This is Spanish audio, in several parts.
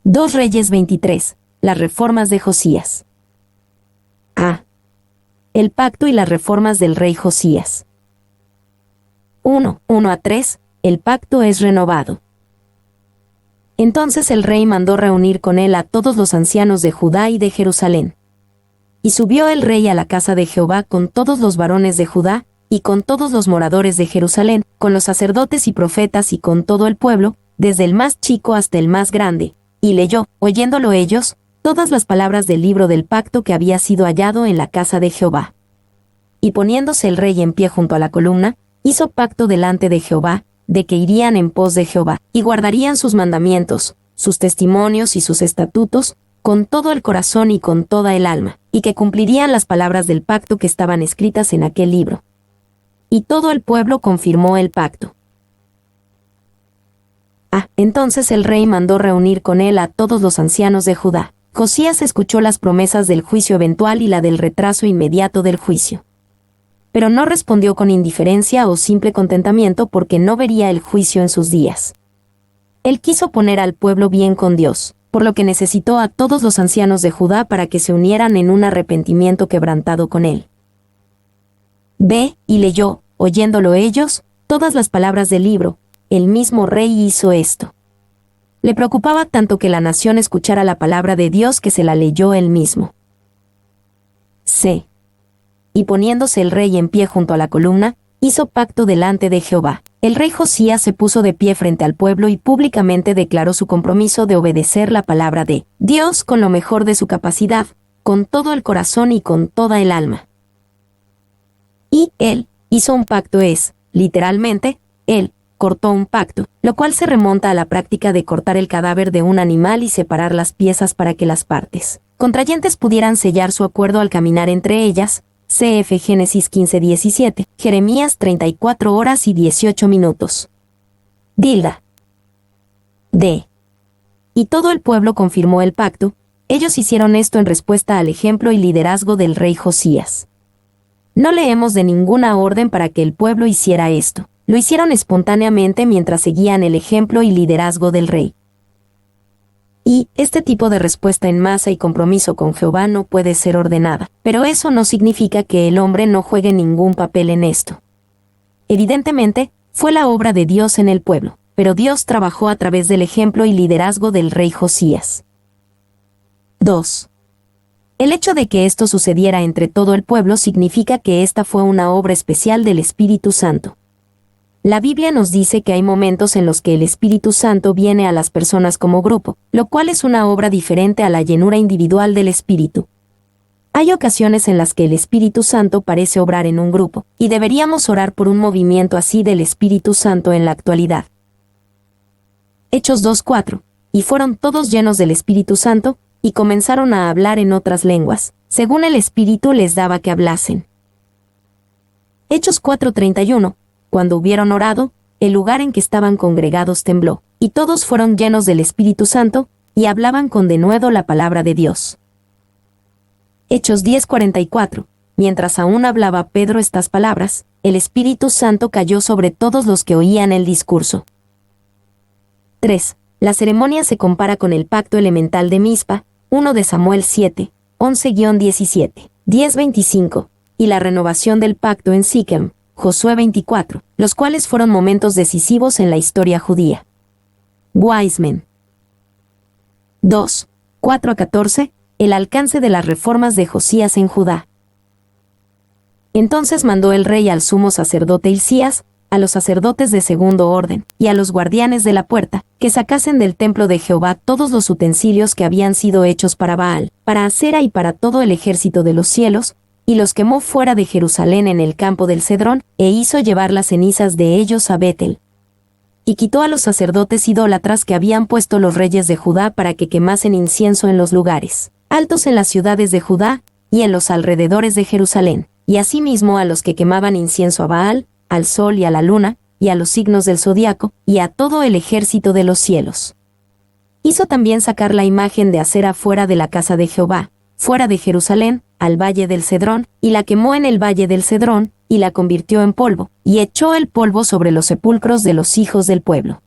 2 Reyes 23. Las reformas de Josías. A. El pacto y las reformas del rey Josías. 1:1-3. El pacto es renovado. Entonces el rey mandó reunir con él a todos los ancianos de Judá y de Jerusalén. Y subió el rey a la casa de Jehová con todos los varones de Judá, y con todos los moradores de Jerusalén, con los sacerdotes y profetas y con todo el pueblo, desde el más chico hasta el más grande, y leyó, oyéndolo ellos, todas las palabras del libro del pacto que había sido hallado en la casa de Jehová. Y poniéndose el rey en pie junto a la columna, hizo pacto delante de Jehová, de que irían en pos de Jehová, y guardarían sus mandamientos, sus testimonios y sus estatutos, con todo el corazón y con toda el alma, y que cumplirían las palabras del pacto que estaban escritas en aquel libro. Y todo el pueblo confirmó el pacto. Entonces el rey mandó reunir con él a todos los ancianos de Judá. Josías escuchó las promesas del juicio eventual y la del retraso inmediato del juicio. Pero no respondió con indiferencia o simple contentamiento porque no vería el juicio en sus días. Él quiso poner al pueblo bien con Dios, por lo que necesitó a todos los ancianos de Judá para que se unieran en un arrepentimiento quebrantado con él. B. Y leyó, oyéndolo ellos, todas las palabras del libro. El mismo rey hizo esto. Le preocupaba tanto que la nación escuchara la palabra de Dios que se la leyó él mismo. C. Y poniéndose el rey en pie junto a la columna, hizo pacto delante de Jehová. El rey Josías se puso de pie frente al pueblo y públicamente declaró su compromiso de obedecer la palabra de Dios con lo mejor de su capacidad, con todo el corazón y con toda el alma. Y él hizo un pacto literalmente, él cortó un pacto, lo cual se remonta a la práctica de cortar el cadáver de un animal y separar las piezas para que las partes contrayentes pudieran sellar su acuerdo al caminar entre ellas, cf. Génesis 15:17, Jeremías 34 horas y 18 minutos. D. Y todo el pueblo confirmó el pacto. Ellos hicieron esto en respuesta al ejemplo y liderazgo del rey Josías. No leemos de ninguna orden para que el pueblo hiciera esto. Lo hicieron espontáneamente mientras seguían el ejemplo y liderazgo del rey. Y este tipo de respuesta en masa y compromiso con Jehová no puede ser ordenada, pero eso no significa que el hombre no juegue ningún papel en esto. Evidentemente, fue la obra de Dios en el pueblo, pero Dios trabajó a través del ejemplo y liderazgo del rey Josías. 2. El hecho de que esto sucediera entre todo el pueblo significa que esta fue una obra especial del Espíritu Santo. La Biblia nos dice que hay momentos en los que el Espíritu Santo viene a las personas como grupo, lo cual es una obra diferente a la llenura individual del Espíritu. Hay ocasiones en las que el Espíritu Santo parece obrar en un grupo, y deberíamos orar por un movimiento así del Espíritu Santo en la actualidad. Hechos 2:4. Y fueron todos llenos del Espíritu Santo, y comenzaron a hablar en otras lenguas, según el Espíritu les daba que hablasen. Hechos 4:31. Cuando hubieron orado, el lugar en que estaban congregados tembló, y todos fueron llenos del Espíritu Santo, y hablaban con denuedo la palabra de Dios. Hechos 10:44. Mientras aún hablaba Pedro estas palabras, el Espíritu Santo cayó sobre todos los que oían el discurso. 3. La ceremonia se compara con el pacto elemental de Mizpa, 1 de Samuel 7, 11-17, 10:25, y la renovación del pacto en Siquem, Josué 24, los cuales fueron momentos decisivos en la historia judía. Wiseman. 2. 4-14. El alcance de las reformas de Josías en Judá. Entonces mandó el rey al sumo sacerdote Hilcías, a los sacerdotes de segundo orden, y a los guardianes de la puerta, que sacasen del templo de Jehová todos los utensilios que habían sido hechos para Baal, para Acera y para todo el ejército de los cielos, y los quemó fuera de Jerusalén en el campo del Cedrón, e hizo llevar las cenizas de ellos a Betel. Y quitó a los sacerdotes idólatras que habían puesto los reyes de Judá para que quemasen incienso en los lugares altos en las ciudades de Judá, y en los alrededores de Jerusalén, y asimismo a los que quemaban incienso a Baal, al sol y a la luna, y a los signos del zodiaco, y a todo el ejército de los cielos. Hizo también sacar la imagen de Acera fuera de la casa de Jehová, fuera de Jerusalén, al valle del Cedrón, y la quemó en el valle del Cedrón, y la convirtió en polvo, y echó el polvo sobre los sepulcros de los hijos del pueblo.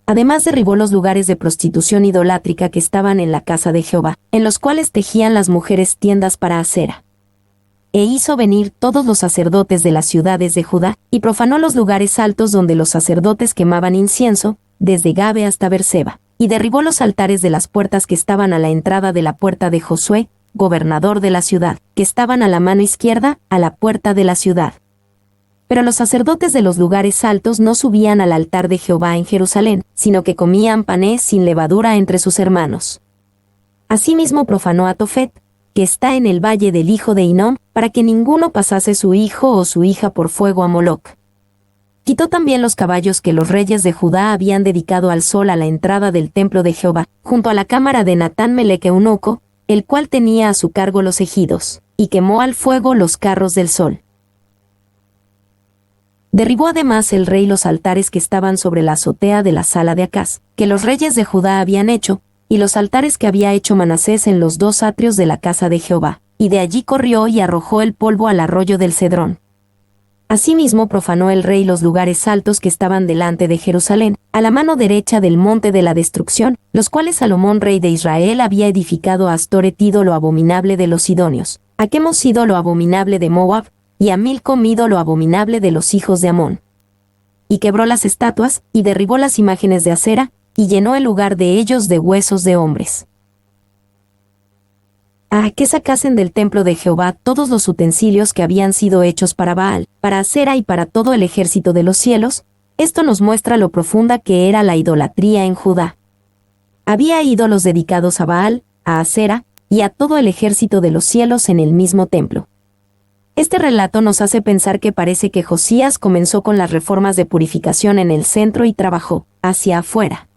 Además derribó los lugares de prostitución idolátrica que estaban en la casa de Jehová, en los cuales tejían las mujeres tiendas para Acera. E hizo venir todos los sacerdotes de las ciudades de Judá, y profanó los lugares altos donde los sacerdotes quemaban incienso, desde Gabe hasta Berseba, y derribó los altares de las puertas que estaban a la entrada de la puerta de Josué, gobernador de la ciudad, que estaban a la mano izquierda, a la puerta de la ciudad. Pero los sacerdotes de los lugares altos no subían al altar de Jehová en Jerusalén, sino que comían pané sin levadura entre sus hermanos. Asimismo profanó a Tofet, que está en el valle del hijo de Hinnom, para que ninguno pasase su hijo o su hija por fuego a Moloc. Quitó también los caballos que los reyes de Judá habían dedicado al sol a la entrada del templo de Jehová, junto a la cámara de Natán Melech eunuco, el cual tenía a su cargo los ejidos, y quemó al fuego los carros del sol. Derribó además el rey los altares que estaban sobre la azotea de la sala de Acaz, que los reyes de Judá habían hecho, y los altares que había hecho Manasés en los dos atrios de la casa de Jehová, y de allí corrió y arrojó el polvo al arroyo del Cedrón. Asimismo profanó el rey los lugares altos que estaban delante de Jerusalén, a la mano derecha del monte de la destrucción, los cuales Salomón rey de Israel había edificado a Astoret ídolo abominable de los sidonios, a Quemos ídolo abominable de Moab, y a Milcom ídolo abominable de los hijos de Amón. Y quebró las estatuas, y derribó las imágenes de Acera, y llenó el lugar de ellos de huesos de hombres. A que sacasen del templo de Jehová todos los utensilios que habían sido hechos para Baal, para Acera y para todo el ejército de los cielos, esto nos muestra lo profunda que era la idolatría en Judá. Había ídolos dedicados a Baal, a Acera, y a todo el ejército de los cielos en el mismo templo. Este relato nos hace pensar que parece que Josías comenzó con las reformas de purificación en el centro y trabajó hacia afuera.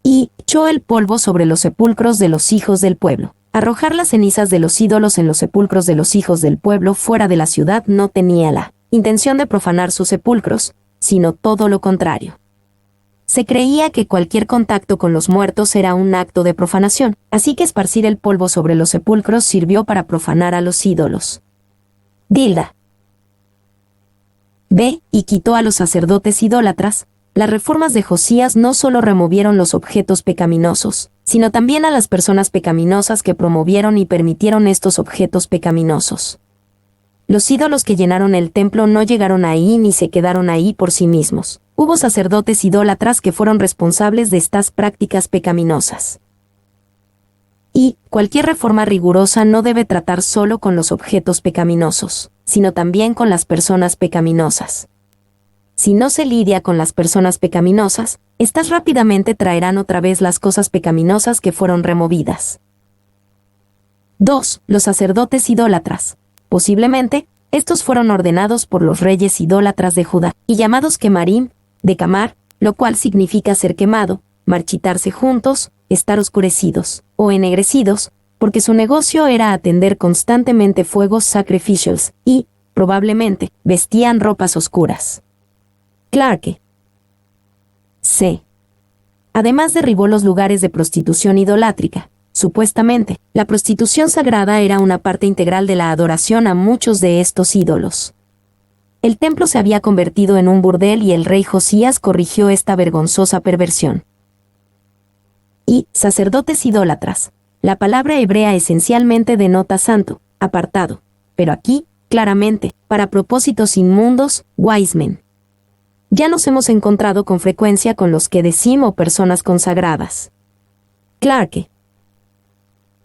Y echó el polvo sobre los sepulcros de los hijos del pueblo. Arrojar las cenizas de los ídolos en los sepulcros de los hijos del pueblo fuera de la ciudad no tenía la intención de profanar sus sepulcros, sino todo lo contrario. Se creía que cualquier contacto con los muertos era un acto de profanación, así que esparcir el polvo sobre los sepulcros sirvió para profanar a los ídolos. Dilda. B. Y quitó a los sacerdotes idólatras. Las reformas de Josías no solo removieron los objetos pecaminosos, sino también a las personas pecaminosas que promovieron y permitieron estos objetos pecaminosos. Los ídolos que llenaron el templo no llegaron ahí ni se quedaron ahí por sí mismos. Hubo sacerdotes idólatras que fueron responsables de estas prácticas pecaminosas. Y cualquier reforma rigurosa no debe tratar solo con los objetos pecaminosos, sino también con las personas pecaminosas. Si no se lidia con las personas pecaminosas, estas rápidamente traerán otra vez las cosas pecaminosas que fueron removidas. 2. Los sacerdotes idólatras. Posiblemente, estos fueron ordenados por los reyes idólatras de Judá, y llamados Quemarim, de Camar, lo cual significa ser quemado, marchitarse juntos, estar oscurecidos, o ennegrecidos, porque su negocio era atender constantemente fuegos sacrificials, y, probablemente, vestían ropas oscuras. Clarke. C. Además derribó los lugares de prostitución idolátrica. Supuestamente, la prostitución sagrada era una parte integral de la adoración a muchos de estos ídolos. El templo se había convertido en un burdel y el rey Josías corrigió esta vergonzosa perversión. Y sacerdotes idólatras. La palabra hebrea esencialmente denota santo, apartado, pero aquí, claramente, para propósitos inmundos, wise men. Ya nos hemos encontrado con frecuencia con los que decimos personas consagradas. Clarke.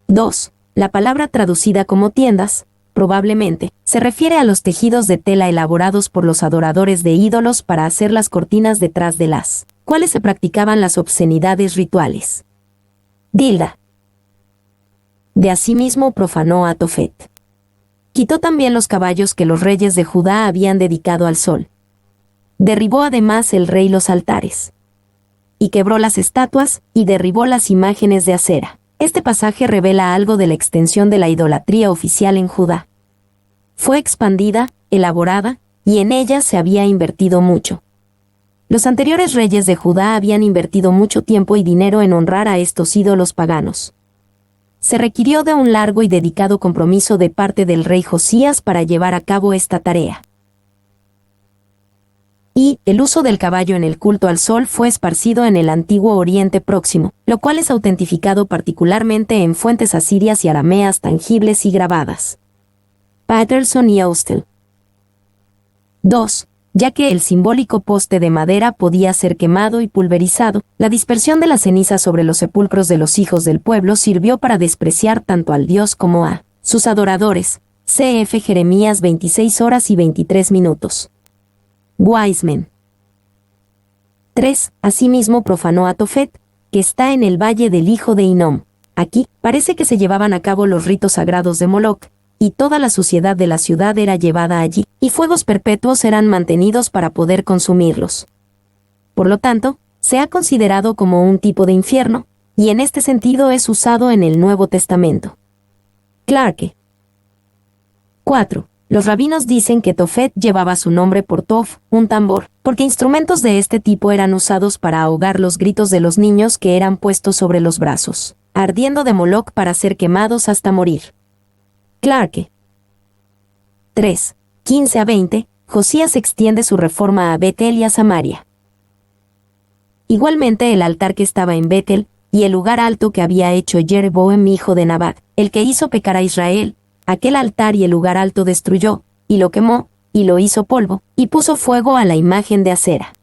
2. La palabra traducida como tiendas, probablemente, se refiere a los tejidos de tela elaborados por los adoradores de ídolos para hacer las cortinas detrás de las cuales se practicaban las obscenidades rituales. Dilda. De asimismo profanó a Tofet. Quitó también los caballos que los reyes de Judá habían dedicado al sol. Derribó además el rey los altares. Y quebró las estatuas, y derribó las imágenes de Acera. Este pasaje revela algo de la extensión de la idolatría oficial en Judá. Fue expandida, elaborada, y en ella se había invertido mucho. Los anteriores reyes de Judá habían invertido mucho tiempo y dinero en honrar a estos ídolos paganos. Se requirió de un largo y dedicado compromiso de parte del rey Josías para llevar a cabo esta tarea. Y el uso del caballo en el culto al sol fue esparcido en el antiguo Oriente Próximo, lo cual es autentificado particularmente en fuentes asirias y arameas tangibles y grabadas. Patterson y Austell. 2. Ya que el simbólico poste de madera podía ser quemado y pulverizado, la dispersión de la ceniza sobre los sepulcros de los hijos del pueblo sirvió para despreciar tanto al Dios como a sus adoradores. Cf. Jeremías 26 horas y 23 minutos. Wiseman. 3. Asimismo profanó a Tofet, que está en el valle del hijo de Hinnom. Aquí, parece que se llevaban a cabo los ritos sagrados de Moloch, y toda la suciedad de la ciudad era llevada allí, y fuegos perpetuos eran mantenidos para poder consumirlos. Por lo tanto, se ha considerado como un tipo de infierno, y en este sentido es usado en el Nuevo Testamento. Clarke. 4. Los rabinos dicen que Tofet llevaba su nombre por Tof, un tambor, porque instrumentos de este tipo eran usados para ahogar los gritos de los niños que eran puestos sobre los brazos, ardiendo de Moloch para ser quemados hasta morir. Clarke. 3. 15 a 20, Josías extiende su reforma a Betel y a Samaria. Igualmente el altar que estaba en Betel, y el lugar alto que había hecho Jeroboam hijo de Nabat, el que hizo pecar a Israel, aquel altar y el lugar alto destruyó, y lo quemó, y lo hizo polvo, y puso fuego a la imagen de acera.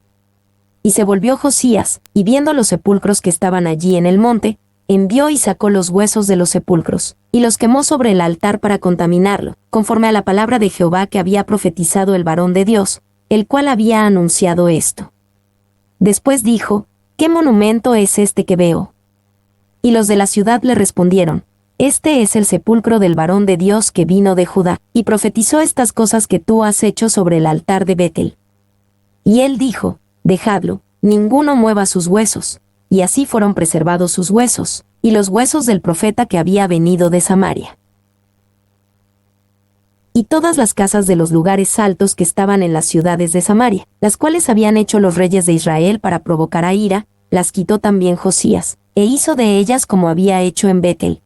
Y se volvió Josías, y viendo los sepulcros que estaban allí en el monte, envió y sacó los huesos de los sepulcros, y los quemó sobre el altar para contaminarlo, conforme a la palabra de Jehová que había profetizado el varón de Dios, el cual había anunciado esto. Después dijo, ¿qué monumento es este que veo? Y los de la ciudad le respondieron, este es el sepulcro del varón de Dios que vino de Judá, y profetizó estas cosas que tú has hecho sobre el altar de Betel. Y él dijo, dejadlo, ninguno mueva sus huesos. Y así fueron preservados sus huesos, y los huesos del profeta que había venido de Samaria. Y todas las casas de los lugares altos que estaban en las ciudades de Samaria, las cuales habían hecho los reyes de Israel para provocar a ira, las quitó también Josías, e hizo de ellas como había hecho en Betel.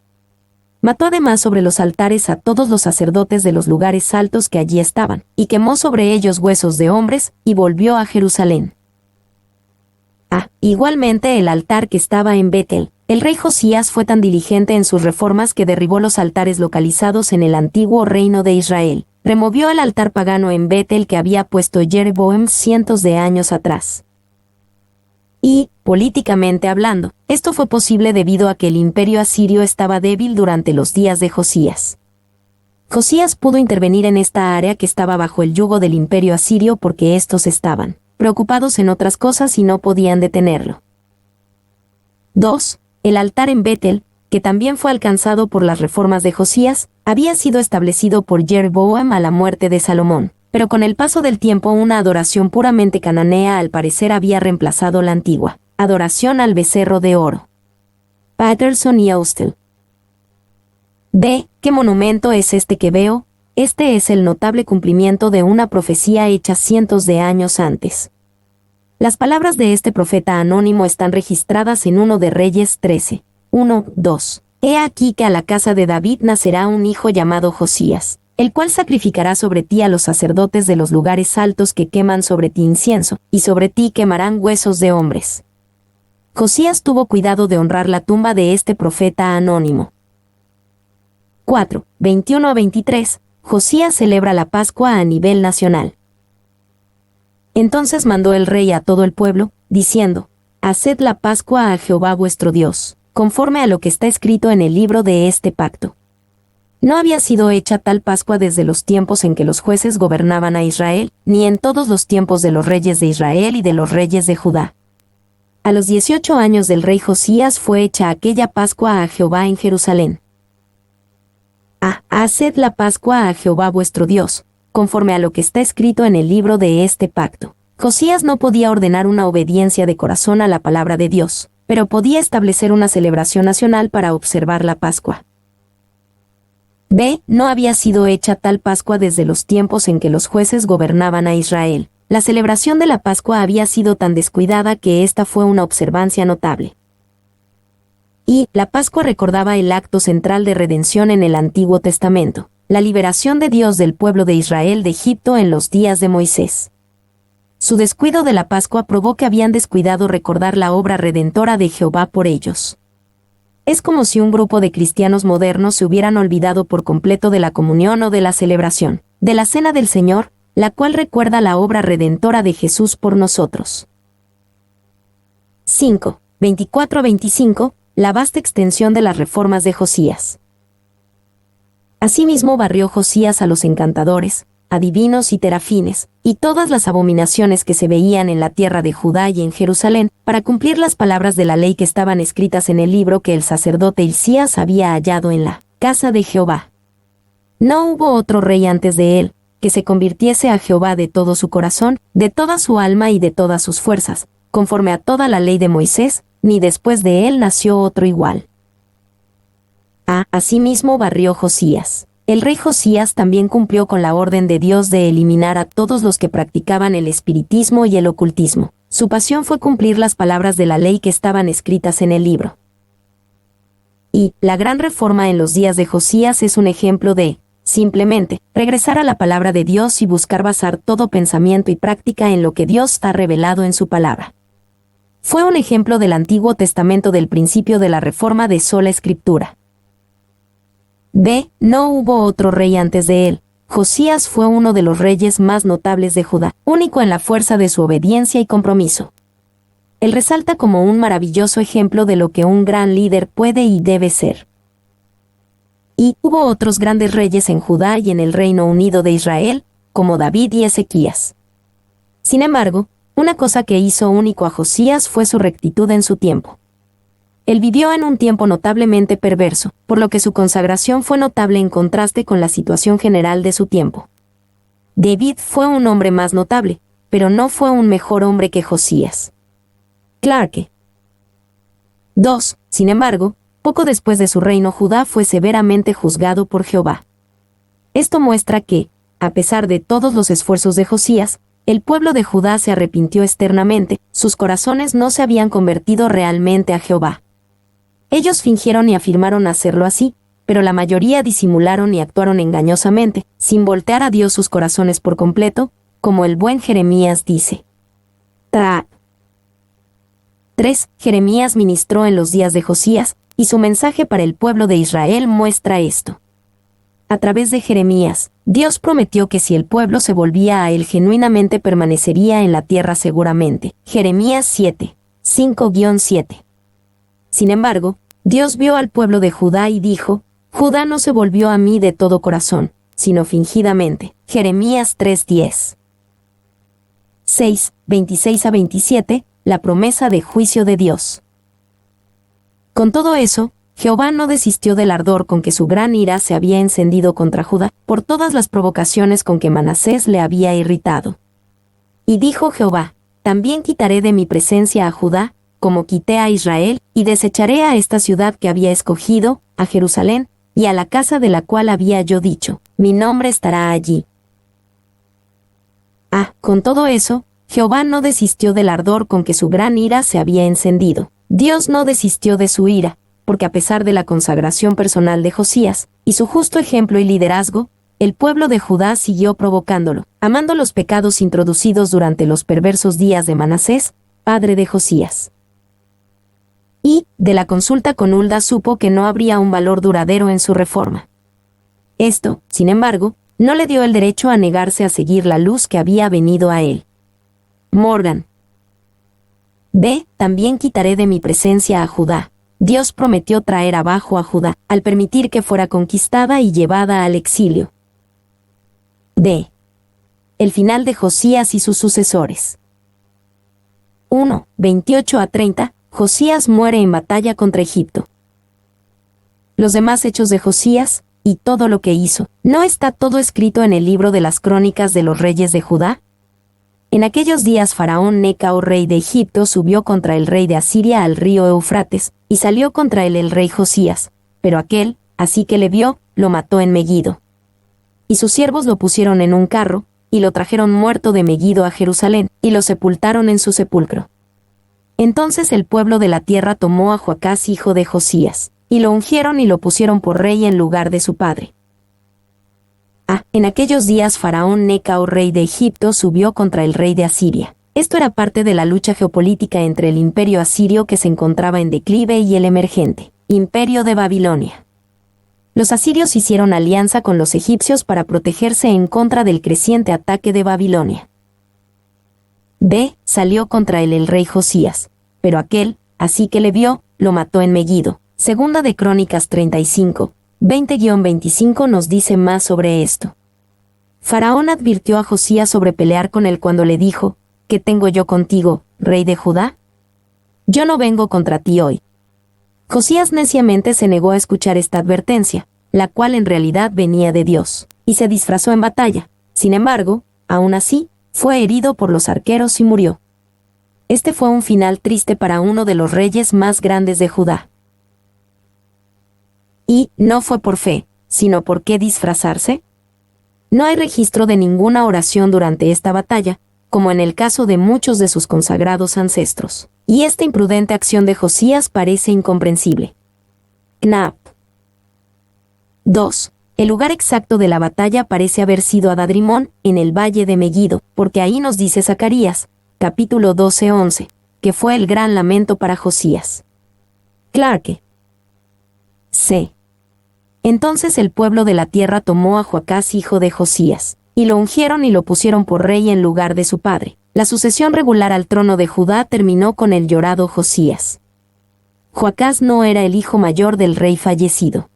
Mató además sobre los altares a todos los sacerdotes de los lugares altos que allí estaban, y quemó sobre ellos huesos de hombres, y volvió a Jerusalén. Igualmente el altar que estaba en Betel. El rey Josías fue tan diligente en sus reformas que derribó los altares localizados en el antiguo reino de Israel. Removió el altar pagano en Betel que había puesto Jeroboam cientos de años atrás. Y, políticamente hablando, esto fue posible debido a que el imperio asirio estaba débil durante los días de Josías. Josías pudo intervenir en esta área que estaba bajo el yugo del imperio asirio porque estos estaban preocupados en otras cosas y no podían detenerlo. 2. El altar en Betel, que también fue alcanzado por las reformas de Josías, había sido establecido por Jeroboam a la muerte de Salomón, pero con el paso del tiempo una adoración puramente cananea al parecer había reemplazado la antigua adoración al becerro de oro. Patterson y Austell. D. ¿Qué monumento es este que veo? Este es el notable cumplimiento de una profecía hecha cientos de años antes. Las palabras de este profeta anónimo están registradas en 1 de Reyes 13, 1-2. He aquí que a la casa de David nacerá un hijo llamado Josías, el cual sacrificará sobre ti a los sacerdotes de los lugares altos que queman sobre ti incienso, y sobre ti quemarán huesos de hombres. Josías tuvo cuidado de honrar la tumba de este profeta anónimo. 4, 21-23. Josías celebra la Pascua a nivel nacional. Entonces mandó el rey a todo el pueblo, diciendo, haced la Pascua a Jehová vuestro Dios, conforme a lo que está escrito en el libro de este pacto. No había sido hecha tal Pascua desde los tiempos en que los jueces gobernaban a Israel, ni en todos los tiempos de los reyes de Israel y de los reyes de Judá. A los 18 años del rey Josías fue hecha aquella Pascua a Jehová en Jerusalén. Haced la Pascua a Jehová vuestro Dios, conforme a lo que está escrito en el libro de este pacto. Josías no podía ordenar una obediencia de corazón a la palabra de Dios, pero podía establecer una celebración nacional para observar la Pascua. B. No había sido hecha tal Pascua desde los tiempos en que los jueces gobernaban a Israel. La celebración de la Pascua había sido tan descuidada que esta fue una observancia notable. Y la Pascua recordaba el acto central de redención en el Antiguo Testamento, la liberación de Dios del pueblo de Israel de Egipto en los días de Moisés. Su descuido de la Pascua probó que habían descuidado recordar la obra redentora de Jehová por ellos. Es como si un grupo de cristianos modernos se hubieran olvidado por completo de la comunión o de la celebración, de la cena del Señor, la cual recuerda la obra redentora de Jesús por nosotros. 5. 24-25, la vasta extensión de las reformas de Josías. Asimismo barrió Josías a los encantadores, adivinos y terafines, y todas las abominaciones que se veían en la tierra de Judá y en Jerusalén, para cumplir las palabras de la ley que estaban escritas en el libro que el sacerdote Hilcías había hallado en la casa de Jehová. No hubo otro rey antes de él, que se convirtiese a Jehová de todo su corazón, de toda su alma y de todas sus fuerzas, conforme a toda la ley de Moisés, ni después de él nació otro igual. Asimismo barrió Josías. El rey Josías también cumplió con la orden de Dios de eliminar a todos los que practicaban el espiritismo y el ocultismo. Su pasión fue cumplir las palabras de la ley que estaban escritas en el libro. Y la gran reforma en los días de Josías es un ejemplo de, simplemente, regresar a la palabra de Dios y buscar basar todo pensamiento y práctica en lo que Dios ha revelado en su palabra. Fue un ejemplo del Antiguo Testamento del principio de la reforma de sola escritura. No hubo otro rey antes de él. Josías fue uno de los reyes más notables de Judá, único en la fuerza de su obediencia y compromiso. Él resalta como un maravilloso ejemplo de lo que un gran líder puede y debe ser. Y hubo otros grandes reyes en Judá y en el Reino Unido de Israel, como David y Ezequías. Sin embargo, una cosa que hizo único a Josías fue su rectitud en su tiempo. Él vivió en un tiempo notablemente perverso, por lo que su consagración fue notable en contraste con la situación general de su tiempo. David fue un hombre más notable, pero no fue un mejor hombre que Josías. Clarke. 2. Sin embargo, poco después de su reino Judá fue severamente juzgado por Jehová. Esto muestra que, a pesar de todos los esfuerzos de Josías, el pueblo de Judá se arrepintió externamente, sus corazones no se habían convertido realmente a Jehová. Ellos fingieron y afirmaron hacerlo así, pero la mayoría disimularon y actuaron engañosamente, sin voltear a Dios sus corazones por completo, como el buen Jeremías dice. 3. Jeremías ministró en los días de Josías, y su mensaje para el pueblo de Israel muestra esto. A través de Jeremías, Dios prometió que si el pueblo se volvía a él genuinamente permanecería en la tierra seguramente. Jeremías 7, 5-7. Sin embargo, Dios vio al pueblo de Judá y dijo, Judá no se volvió a mí de todo corazón, sino fingidamente. Jeremías 3:10. 6, 26-27, la promesa de juicio de Dios. Con todo eso, Jehová no desistió del ardor con que su gran ira se había encendido contra Judá, por todas las provocaciones con que Manasés le había irritado. Y dijo Jehová, también quitaré de mi presencia a Judá, como quité a Israel, y desecharé a esta ciudad que había escogido, a Jerusalén, y a la casa de la cual había yo dicho, mi nombre estará allí. Con todo eso, Jehová no desistió del ardor con que su gran ira se había encendido. Dios no desistió de su ira, porque a pesar de la consagración personal de Josías, y su justo ejemplo y liderazgo, el pueblo de Judá siguió provocándolo, amando los pecados introducidos durante los perversos días de Manasés, padre de Josías. Y, de la consulta con Hulda supo que no habría un valor duradero en su reforma. Esto, sin embargo, no le dio el derecho a negarse a seguir la luz que había venido a él. Morgan. También quitaré de mi presencia a Judá. Dios prometió traer abajo a Judá, al permitir que fuera conquistada y llevada al exilio. El final de Josías y sus sucesores. 1, 28-30, Josías muere en batalla contra Egipto. Los demás hechos de Josías, y todo lo que hizo, ¿no está todo escrito en el libro de las crónicas de los reyes de Judá? En aquellos días Faraón Necao, rey de Egipto, subió contra el rey de Asiria al río Eufrates, y salió contra él el rey Josías, pero aquel, así que le vio, lo mató en Megido. Y sus siervos lo pusieron en un carro, y lo trajeron muerto de Megido a Jerusalén, y lo sepultaron en su sepulcro. Entonces el pueblo de la tierra tomó a Joacás hijo de Josías, y lo ungieron y lo pusieron por rey en lugar de su padre. En aquellos días Faraón Necao, rey de Egipto, subió contra el rey de Asiria. Esto era parte de la lucha geopolítica entre el imperio asirio que se encontraba en declive y el emergente imperio de Babilonia. Los asirios hicieron alianza con los egipcios para protegerse en contra del creciente ataque de Babilonia. Salió contra él el rey Josías, pero aquel, así que le vio, lo mató en Meguido. Segunda de Crónicas 35, 20-25 nos dice más sobre esto. Faraón advirtió a Josías sobre pelear con él cuando le dijo: ¿Qué tengo yo contigo, rey de Judá? Yo no vengo contra ti hoy. Josías neciamente se negó a escuchar esta advertencia, la cual en realidad venía de Dios, y se disfrazó en batalla. Sin embargo, aún así, fue herido por los arqueros y murió. Este fue un final triste para uno de los reyes más grandes de Judá. Y no fue por fe, sino por qué disfrazarse. No hay registro de ninguna oración durante esta batalla, como en el caso de muchos de sus consagrados ancestros, y esta imprudente acción de Josías parece incomprensible. Knap. 2. El lugar exacto de la batalla parece haber sido Adadrimón, en el valle de Meguido, porque ahí nos dice Zacarías, capítulo 12-11, que fue el gran lamento para Josías. Clarke. C. Entonces el pueblo de la tierra tomó a Joacás hijo de Josías, y lo ungieron y lo pusieron por rey en lugar de su padre. La sucesión regular al trono de Judá terminó con el llorado Josías. Joacás no era el hijo mayor del rey fallecido.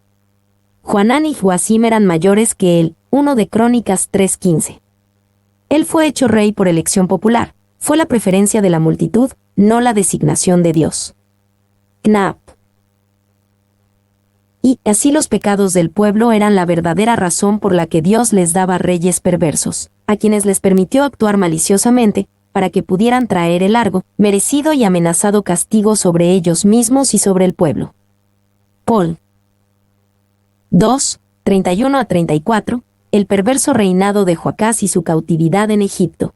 Joanán y Joacim eran mayores que él, 1 de Crónicas 3:15. Él fue hecho rey por elección popular, fue la preferencia de la multitud, no la designación de Dios. Knap. Y así los pecados del pueblo eran la verdadera razón por la que Dios les daba reyes perversos, a quienes les permitió actuar maliciosamente, para que pudieran traer el largo, merecido y amenazado castigo sobre ellos mismos y sobre el pueblo. Paul. 2, 31-34, el perverso reinado de Joacás y su cautividad en Egipto.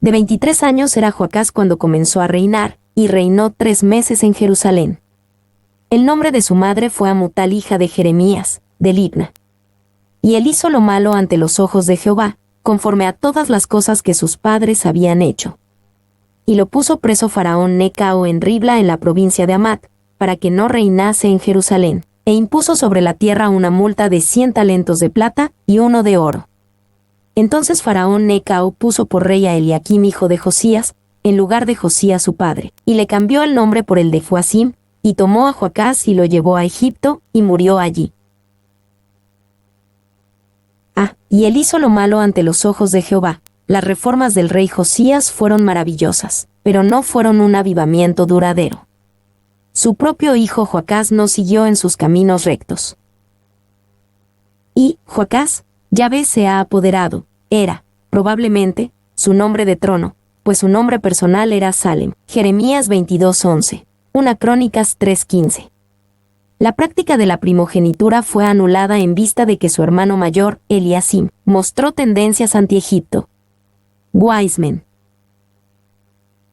De 23 años era Joacás cuando comenzó a reinar, y reinó 3 meses en Jerusalén. El nombre de su madre fue Amutal, hija de Jeremías, de Libna. Y él hizo lo malo ante los ojos de Jehová, conforme a todas las cosas que sus padres habían hecho. Y lo puso preso Faraón Necao en Ribla, en la provincia de Amat, para que no reinase en Jerusalén, e impuso sobre la tierra una multa de 100 talentos de plata y 1 de oro. Entonces Faraón Necao puso por rey a Eliaquim hijo de Josías, en lugar de Josías su padre, y le cambió el nombre por el de Joacim, y tomó a Joacás y lo llevó a Egipto, y murió allí. Y él hizo lo malo ante los ojos de Jehová. Las reformas del rey Josías fueron maravillosas, pero no fueron un avivamiento duradero. Su propio hijo Joacás no siguió en sus caminos rectos. Y Joacás, Yahvé se ha apoderado, era, probablemente, su nombre de trono, pues su nombre personal era Salem. Jeremías 22:11. 1 Crónicas 3:15. La práctica de la primogenitura fue anulada en vista de que su hermano mayor, Eliasim, mostró tendencias anti-Egipto. Wiseman.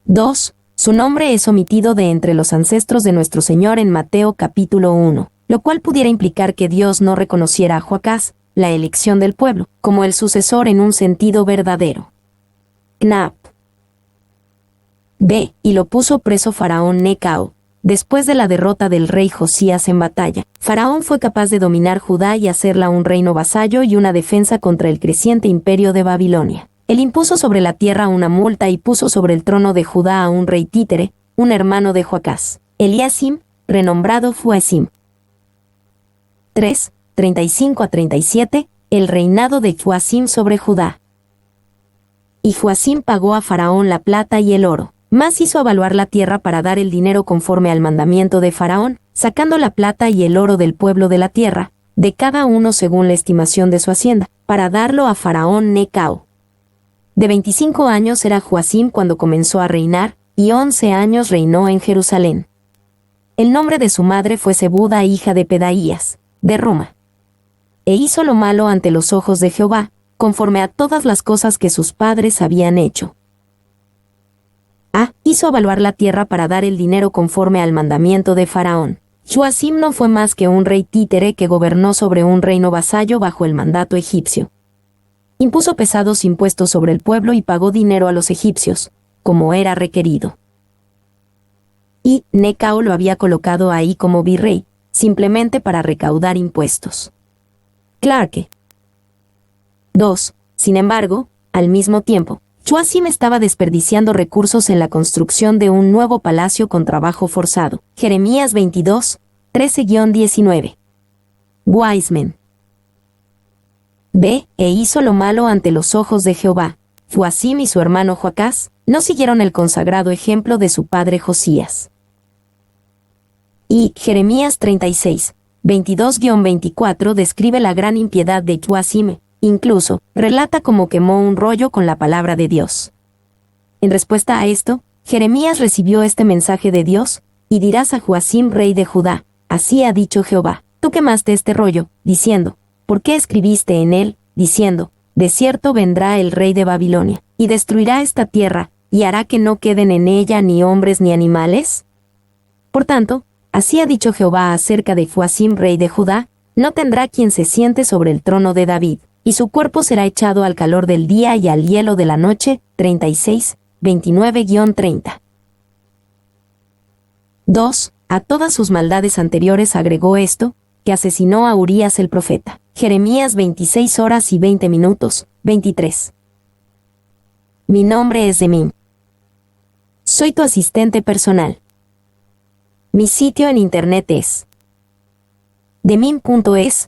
2. Su nombre es omitido de entre los ancestros de nuestro Señor en Mateo capítulo 1, lo cual pudiera implicar que Dios no reconociera a Joacás, la elección del pueblo, como el sucesor en un sentido verdadero. Knap. Y lo puso preso Faraón Necao. Después de la derrota del rey Josías en batalla, Faraón fue capaz de dominar Judá y hacerla un reino vasallo y una defensa contra el creciente imperio de Babilonia. Él impuso sobre la tierra una multa y puso sobre el trono de Judá a un rey títere, un hermano de Joacás, Eliasim, renombrado Joacim. 3, 35-37, el reinado de Joacim sobre Judá. Y Joacim pagó a Faraón la plata y el oro. Más hizo avaluar la tierra para dar el dinero conforme al mandamiento de Faraón, sacando la plata y el oro del pueblo de la tierra, de cada uno según la estimación de su hacienda, para darlo a Faraón Necao. De 25 años era Joacim cuando comenzó a reinar, y 11 años reinó en Jerusalén. El nombre de su madre fue Zebuda, hija de Pedaías, de Roma. E hizo lo malo ante los ojos de Jehová, conforme a todas las cosas que sus padres habían hecho. Hizo avaluar la tierra para dar el dinero conforme al mandamiento de Faraón. Joacim no fue más que un rey títere que gobernó sobre un reino vasallo bajo el mandato egipcio. Impuso pesados impuestos sobre el pueblo y pagó dinero a los egipcios, como era requerido. Y Necao lo había colocado ahí como virrey, simplemente para recaudar impuestos. Clarke. 2. Sin embargo, al mismo tiempo, Joacim estaba desperdiciando recursos en la construcción de un nuevo palacio con trabajo forzado. Jeremías 22, 13-19. Wiseman. B. E hizo lo malo ante los ojos de Jehová. Joacim y su hermano Joacás no siguieron el consagrado ejemplo de su padre Josías. Y Jeremías 36, 22-24 describe la gran impiedad de Joacim. Incluso, relata cómo quemó un rollo con la palabra de Dios. En respuesta a esto, Jeremías recibió este mensaje de Dios, y dirás a Joacim rey de Judá, así ha dicho Jehová, tú quemaste este rollo, diciendo, ¿por qué escribiste en él, diciendo, de cierto vendrá el rey de Babilonia, y destruirá esta tierra, y hará que no queden en ella ni hombres ni animales? Por tanto, así ha dicho Jehová acerca de Joacim rey de Judá, no tendrá quien se siente sobre el trono de David, y su cuerpo será echado al calor del día y al hielo de la noche. 36, 29-30. 2. A todas sus maldades anteriores agregó esto, que asesinó a Urías el profeta. Jeremías 26 horas y 20 minutos, 23. Mi nombre es Demim. Soy tu asistente personal. Mi sitio en internet es demim.es.tl.